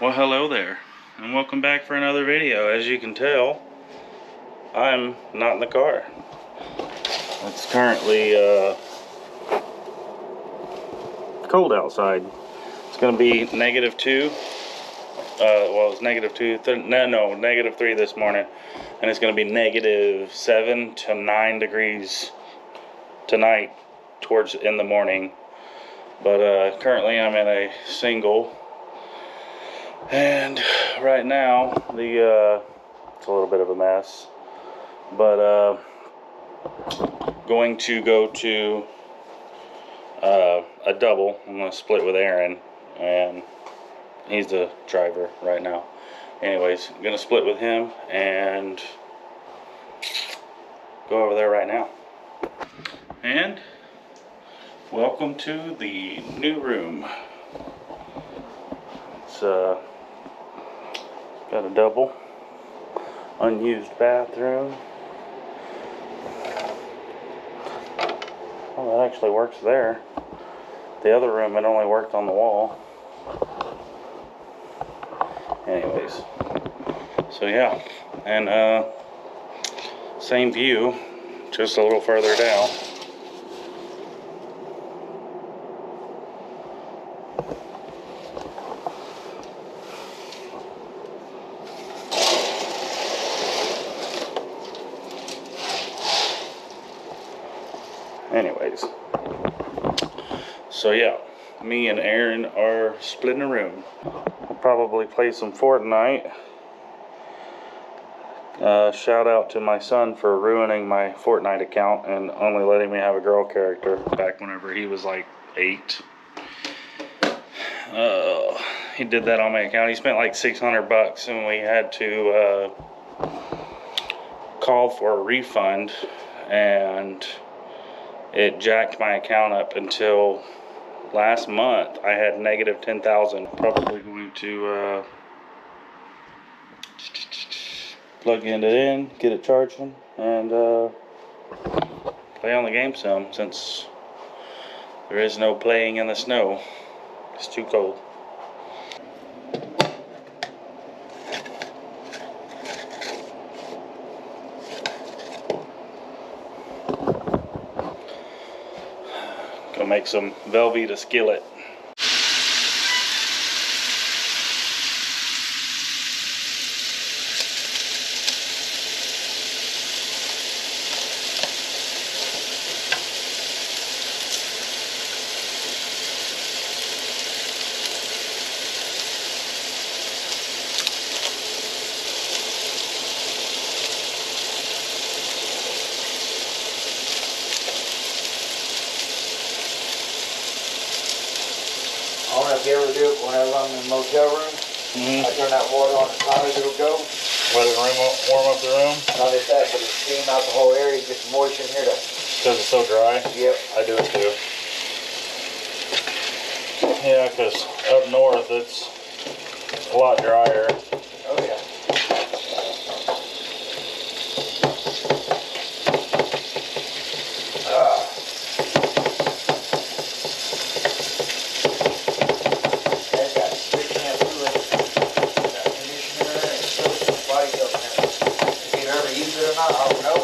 Well, hello there, and welcome back for another video. As you can tell, I'm not in the car. It's currently cold outside. It's going to be -2. Well, it's -2. No, -3 this morning, and it's going to be -7 to 9 degrees tonight, towards in the morning. But currently, I'm in a single. And right now, it's a little bit of a mess, but going to go to a double. I'm going to split with Aaron, and he's the driver right now. Anyways, I'm going to split with him and go over there right now. And welcome to the new room. It's got a double, unused bathroom. Well, that actually works there. The other room, it only worked on the wall. Anyways, so yeah, and same view, just a little further down. Anyways, so yeah, me and Aaron are splitting a room. I'll probably play some Fortnite. Shout out to my son for ruining my Fortnite account and only letting me have a girl character back whenever he was like 8. He did that on my account. He spent like $600 and we had to call for a refund, and it jacked my account up until last month. I had -10,000. Probably going to plug it in, get it charging, and play on the game some, since there is no playing in the snow. It's too cold. Gonna make some Velveeta skillet. I don't know if you ever do it whenever I'm in the motel room. I turn that water on as high as it'll go. Let it warm up the room? Not just that, but it's steam out the whole area, get some moisture in here to... Because it's so dry? Yep. I do it too. Yeah, because up north it's a lot drier. Oh yeah. That's got big shampoo in it. Got conditioner and soap and body soap in it. If you've ever used it or not, I don't know.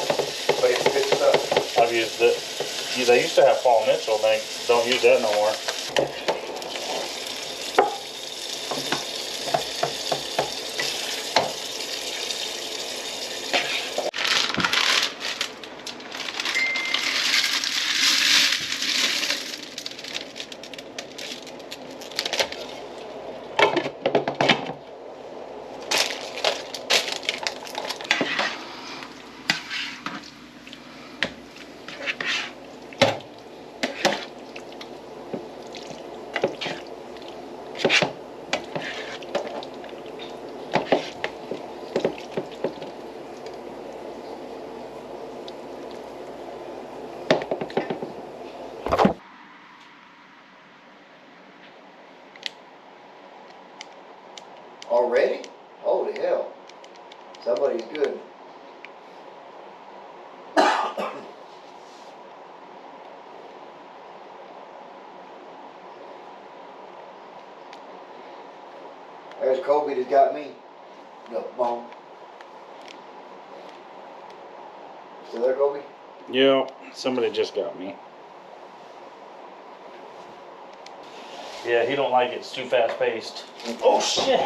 But it's good stuff. I've used it. They used to have Paul Mitchell. They don't use that no more. Already? Holy hell. Somebody's good. There's Kobe that got me. No, Mom. Still there, Kobe? Yeah, somebody just got me. Yeah, he don't like it. It's too fast paced. Oh shit!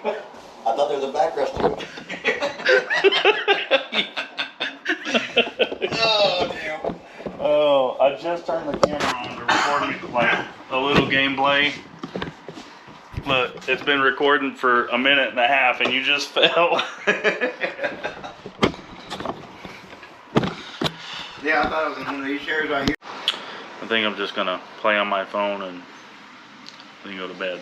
I thought there was a backrest to it. Oh, damn. Oh, I just turned the camera on to record me like a little gameplay. Look, it's been recording for a minute and a half and you just fell. Yeah, I thought it was in one of these chairs right here. I think I'm just gonna play on my phone and then go to bed.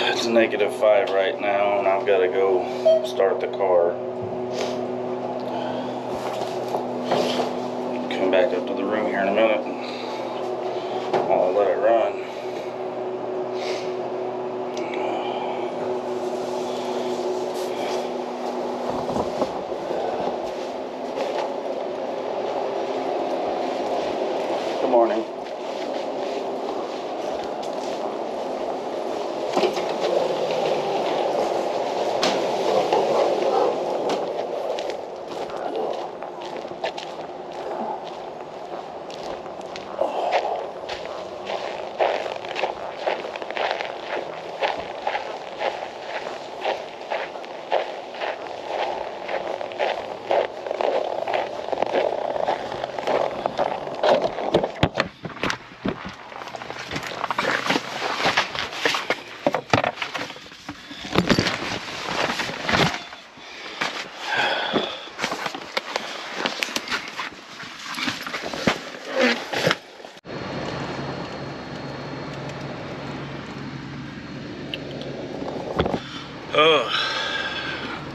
It's -5 right now, and I've got to go start the car. Come back up to the room here in a minute. I'll let it run. Good morning.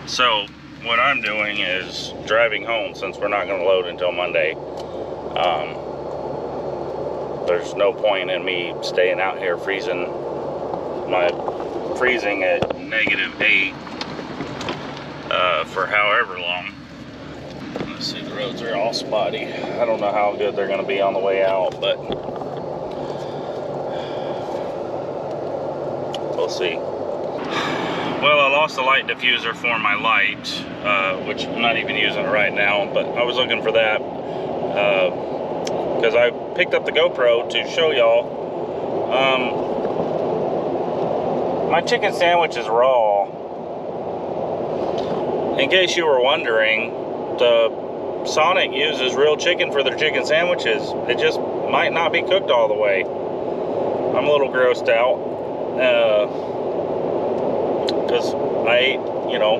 So what I'm doing is driving home since we're not going to load until Monday. There's no point in me staying out here freezing at -8 for however long. Let's see, the roads are all spotty. I don't know how good they're going to be on the way out, but we'll see. Well, I lost the light diffuser for my light, which I'm not even using it right now, but I was looking for that because I picked up the GoPro to show y'all. My chicken sandwich is raw. In case you were wondering, the Sonic uses real chicken for their chicken sandwiches. It just might not be cooked all the way. I'm a little grossed out. Because I ate, you know,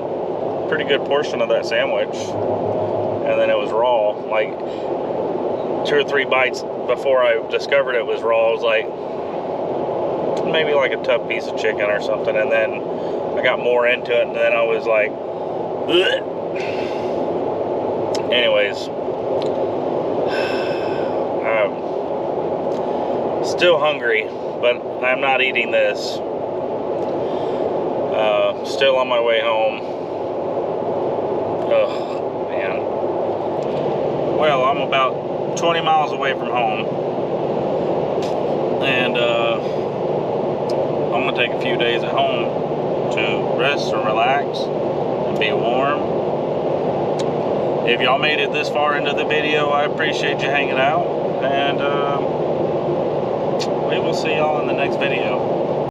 pretty good portion of that sandwich, and then it was raw. Like 2 or 3 bites before I discovered it was raw. I was like, maybe like a tough piece of chicken or something, and then I got more into it, and then I was like, bleh. Anyways, I'm still hungry, but I'm not eating this. Still on my way home. Oh, man. Well, I'm about 20 miles away from home. And I'm going to take a few days at home to rest and relax and be warm. If y'all made it this far into the video, I appreciate you hanging out. And we will see y'all in the next video.